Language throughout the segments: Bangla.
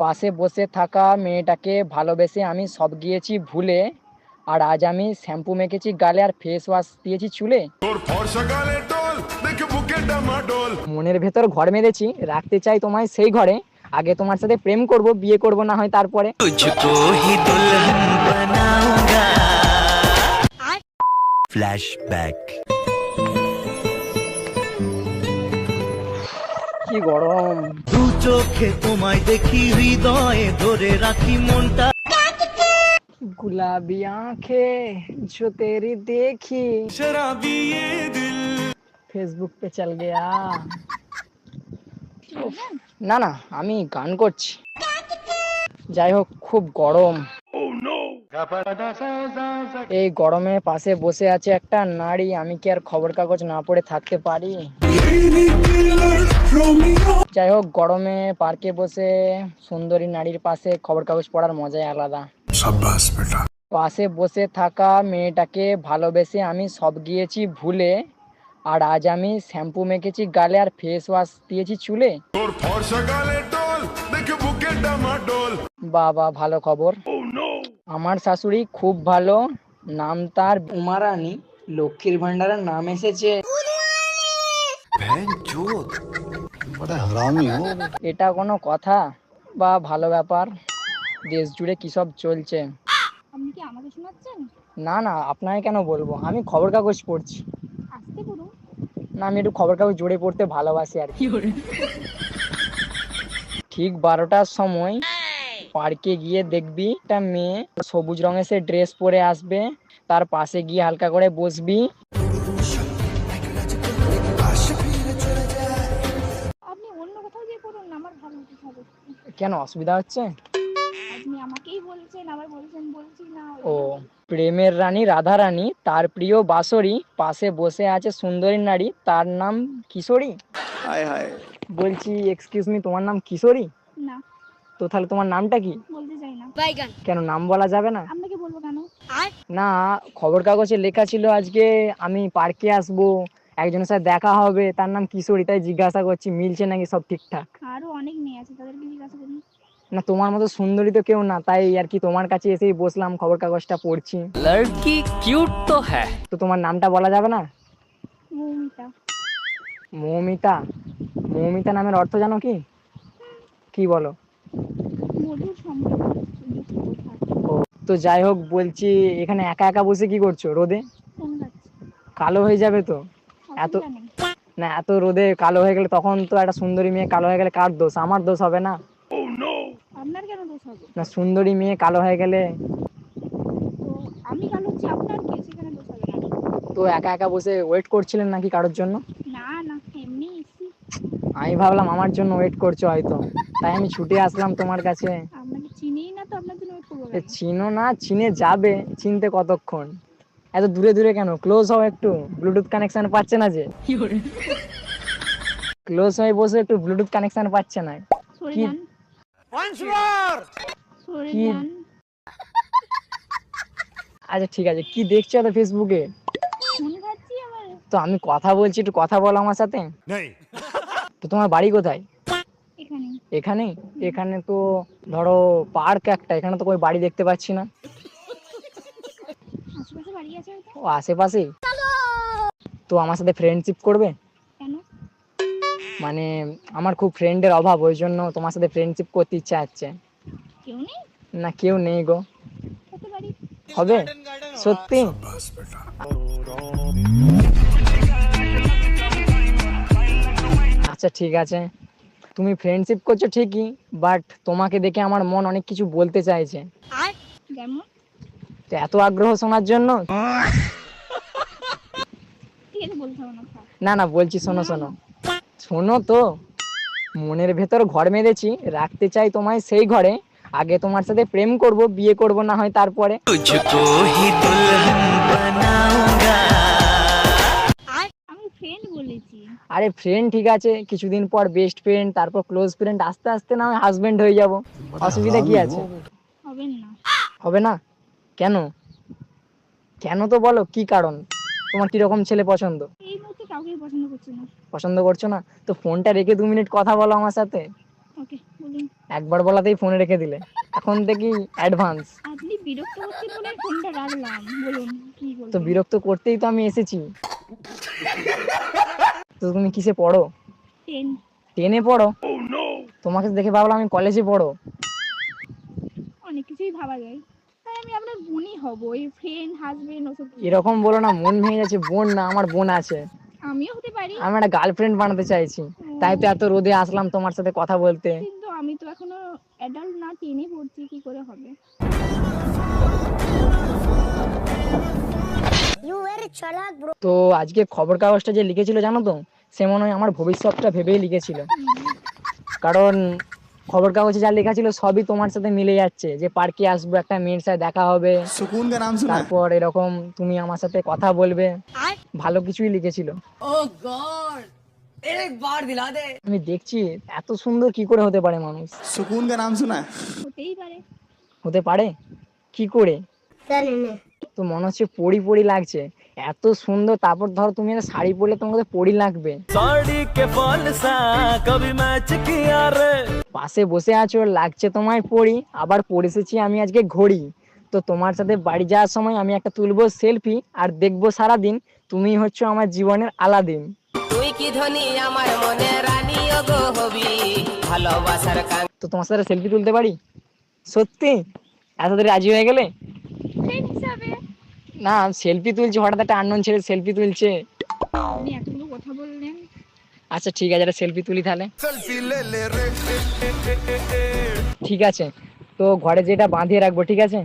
পাশে বসে থাকা মেয়েটাকে ভালোবেসে আমি সব গিয়েছি ভুলে, আর আজ আমি শ্যাম্পু মেখেছি গালে আর ফেস ওয়াশ দিয়েছি চুলে। মনের ভেতর ঘর মেরেছি, রাখতে চাই তোমায় সেই ঘরে, আগে তোমার সাথে প্রেম করব, বিয়ে করব না হয় তারপরে। ফ্ল্যাশব্যাক। কি গরম, দু চোখে তোমায় দেখি, হৃদয়ে ধরে রাখি মনটা। गुलाबी आंखें जो तेरी देखी, शराबी ये दिल। फेसबुक पे चल गया। না না, আমি গান করছি। যাই হোক, খুব গরম। এই গরমে পাশে বসে আছে একটা নারী, আমি কি আর খবর কাগজ না পড়ে থাকতে পারি? যাই হোক, গরমে পার্কে বসে সুন্দরী নারীর পাশে খবর কাগজ পড়ার মজাই আলাদা। পাশে বসে থাকা মেয়েটাকে ভালোবেসে আমি সব গিয়েছি ভুলে, আর আজ আমি শ্যাম্পু মেখেছি গালে আর ফেস ওয়াশ দিয়েছি চুলে। বাবা, ভালো খবর। আমার শাশুড়ি খুব ভালো, নাম তার উমা রানী, লক্ষ্মীর ভান্ডারের নাম এসেছে। এটা কোনো কথা? বা ভালো ব্যাপার। দেশ জুড়ে কি সব চলছে? আপনি কি আমাকে শোনাচ্ছেন? না না, আপনাকে কেন বলবো, আমি খবর কাগজ পড়ছি। আস্তে বলুন। না, আমি একটু খবর কাগজ জোরে পড়তে ভালোবাসি আর কি। ঠিক 12টার সময় পার্কে গিয়ে দেখবি একটা মেয়ে সবুজ রঙের সে ড্রেস পরে আসবে, তার পাশে গিয়ে হালকা করে বসবি। আপনি অন্য কোথাও গিয়ে পড়ুন না, আমার ভালো হবে। কেন, অসুবিধা হচ্ছে? আপনি আমাকেই বলছেন, আবার বলছেন বলছি না। ও, প্রেমের রানী রাধা রানী, তার প্রিয় বাঁশরি, পাশে বসে আছে সুন্দরী নারী, তার নাম কিশোরী। হায় হায়, বলছি এক্সকিউজ মি, তোমার নাম কিশোরী? না, তো তাহলে তোমার নামটা কি? বলতে চাই না। কেন, নাম বলা যাবে না? আপনাকে বলবো কেন? না, খবর কাগজে লেখা ছিল আজকে আমি পার্কে আসবো, একজনের সাথে দেখা হবে, তার নাম কিশোরী, তাই জিজ্ঞাসা করছি মিলছে নাকি সব ঠিকঠাক। আরো অনেক মেয়ে আছে, তাদেরকে জিজ্ঞাসা করুন। না, তোমার মতো সুন্দরী তো কেউ না, তাই আর কি তোমার কাছে এসেই বসলাম, খবর কাগজটা পড়ছি। লড়কি কিউট তো হ্যায়। তো তোমার নামটা বলা যাবে না? মৌমিতা। মৌমিতা? মৌমিতা নামের অর্থ জানো কি? কি বলো? মধুর সম্পর্ক যুক্ত থাকে। ও, তো যাই হোক, বলছি এখানে একা একা বসে কি করছো রোদে? ফোন খাচ্ছি। কালো হয়ে যাবে তো এত। অসুবিধা নেই। না, এত রোদে কালো হয়ে গেলে তখন তো একটা সুন্দরী মেয়ে কালো হয়ে গেলে কার দোষ? আমার দোষ হবে না? আপনার কেন দোষ হবে? না, সুন্দরী মেয়ে কালো হয়ে গেলে তো আমি কালো হচ্ছি, আপনার কি সেখানে দোষ হবে না? তো একা একা বসে ওয়েট করছিলেন নাকি কারোর জন্য? না না, এমনি এসি। আমি ভাবলাম আমার জন্য ওয়েট করছো হয়তো, তাই আমি ছুটে আসলাম তোমার কাছে। আপনাকে চিনিই না তো, আপনার জন্য ওয়েট করবো কেন? চিনো না? চিনে যাবে, চিনতে কতক্ষণ? এত দূরে দূরে কেন? ক্লোজ হও একটু, ব্লুটুথ কানেকশন পাচ্ছে না যে। ক্লোজ হয়ে বসে একটু ব্লুটুথ কানেকশন পাচ্ছে না। সরে কি? যান, সরে কি? যান। আচ্ছা ঠিক আছে, কি দেখছো তো ফেসবুকে? ফোন খাচ্ছি আবার। তো আমি কথা বলছি, একটু কথা বলো আমার সাথে। তো তোমার বাড়ি কোথায়? এখানে। এখানে? এখানে তো ধরো পার্ক একটা, এখানে তো কোনো বাড়ি দেখতে পাচ্ছি না। আশেপাশে বাড়ি আছে হয়তো। ও, আশেপাশেই। তো আমার সাথে ফ্রেন্ডশিপ করবে? কেন? মানে আমার খুব ফ্রেন্ডের অভাব, ওই জন্য তোমার সাথে ফ্রেন্ডশিপ করতে ইচ্ছা হচ্ছে। কেউ নেই? না, কেউ নেই গো। হতে পারি। হবে? সত্যি? আচ্ছা ঠিক আছে, তুমি ফ্রেন্ডশিপ করছো ঠিকই, বাট তোমাকে দেখে আমার মন অনেক কিছু বলতে চাইছে। যেমন? তো এত আগ্রহ শোনার জন্য? ঠিক আছে, বলতে হবে না, থাক। না না, বলছি, শোনো শোনো শোনো তো। মনের ভেতর ঘর মেরেছি, রাখতে চাই তোমায় সেই ঘরে, আগে তোমার সাথে প্রেম করব, বিয়ে করব না হয় তারপরে। আমি ফ্রেন্ড বলেছি। আরে ফ্রেন্ড ঠিক আছে, কিছুদিন পর বেস্ট ফ্রেন্ড, তারপর ক্লোজ ফ্রেন্ড, আস্তে আস্তে না হয় হাজবেন্ড হয়ে যাব। অসুবিধা কি আছে? হবেন না। হবে না? কেন? কেন তো বলো, কি কারণ? তোমার কিরকম ছেলে পছন্দ? এই মুহূর্তে কাউকেই পছন্দ করছি না। পছন্দ করছো না? তো ফোনটা রেখে 2 মিনিট কথা বলো আমার সাথে। ওকে, বলুন। একবার বলাতেই ফোনে রেখে দিলে, এখন দেখি অ্যাডভান্স। আপনি বিরক্ত হচ্ছেন বলে ফোনটা রাখলাম, বলুন কি তো বলবেন। বিরক্ত করতেই তো আমি এসেছি। তো তুমি কিসে পড়ো? 10। 10-এ পড়ো? তোমাকে দেখে ভাবলাম আমি কলেজে পড়ো। অনেক কিছুই ভাবা যায়, তাই আমি আপনার বোনই হব, এই ফ্রেন্ড হাজবেন্ড ওসব কি। এরকম বলো না, মন ভেঙে যাচ্ছে। বোন না, আমার বোন আছে। আমিও হতে পারি। আমি একটা গার্লফ্রেন্ড বানাতে চাইছি, তাই তো এত রোদে আসলাম তোমার সাথে কথা বলতে। কিন্তু আমি তো এখনো অ্যাডাল্ট না, 10-এ পড়ছি, কি করে হবে। তো আজকে খবর কাগজটা যে লিখেছিল জানো তো, সে মনে হয় আমার ভবিষ্যৎটা ভেবেই লিখেছিল। কারণ খবর কাগজে যা লেখা ছিল সবই তোমার সাথে মিলে যাচ্ছে, যে পার্কে আসবো, একটা মেয়ের সাথে দেখা হবে, सुकून का नाम सुना है? তারপর এরকম তুমি আমার সাথে কথা বলবে, ভালো কিছুই লিখেছিল। আমি দেখছি এত সুন্দর কি করে হতে পারে মানুষ। सुकून का नाम सुना है? হতেই পারে। হতে পারে কি করে? তো মনে হচ্ছে পরি পরি লাগছে, এত সুন্দর। তারপর ধরো তুমি একটা শাড়ি পরলে তোমাকে তো পরি লাগবে। साड़ी के फॉल सा कभी मैच किया रे। পাশে বসে আছো, লাগছে তোমায় পরি, আবার পরেছি আমি আজকে ঘড়ি। তো তোমার সাথে বাড়ি যাওয়ার সময় আমি একটা তুলবো সেলফি, আর দেখবো সারাদিন তুমি হচ্ছে আমার জীবনের আলাদিন। তুই কি ধনী আমার মনে রানী ওগো হবি ভালোবাসার কান। তো তোমার সাথে সেলফি তুলতে পারি? সত্যি? এত দেরি রাজি হয়ে গেলে? ফ্রেন্ড হিসাবে। না, সেলফি তুলছি, হঠাৎ একটা আননোন ছেলে সেলফি তুলছে। আপনি এতগুলো কথা বললেন। আচ্ছা ঠিক আছে, একটা সেলফি তুলি তাহলে। ঠিক আছে, তো ঘরে যেটা বাঁধিয়ে রাখবো, ঠিক আছে?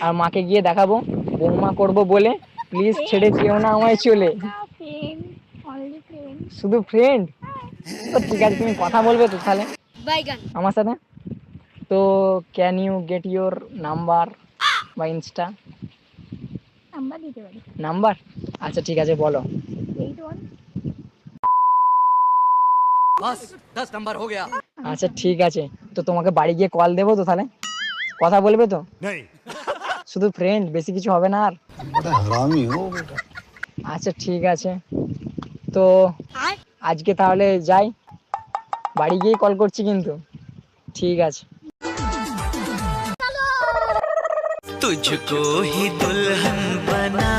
আর মাকে গিয়ে দেখাবো, বৌমা করব বলে, প্লিজ ছেড়ে যেও না আমায় চলে। Friend, only friend. শুধু ফ্রেন্ড? তো ঠিক আছে, তুমি কথা বলবে তো তাহলে আমার সাথে? তো can you get your number বা ইনস্টা নাম্বার দিতে পারি। নাম্বার? আচ্ছা ঠিক আছে, বলো। 81। আচ্ছা ঠিক আছে, তো তোমাকে বাড়ি গিয়ে কল দেবো তো তাহলে? কথা বলবে তো? শুধু ফ্রেন্ড, বেশি কিছু হবে না আর? আচ্ছা ঠিক আছে, তো আজকে তাহলে যাই, বাড়ি গিয়ে কল করছি কিন্তু। ঠিক আছে। तुझको ही दुल्हन बना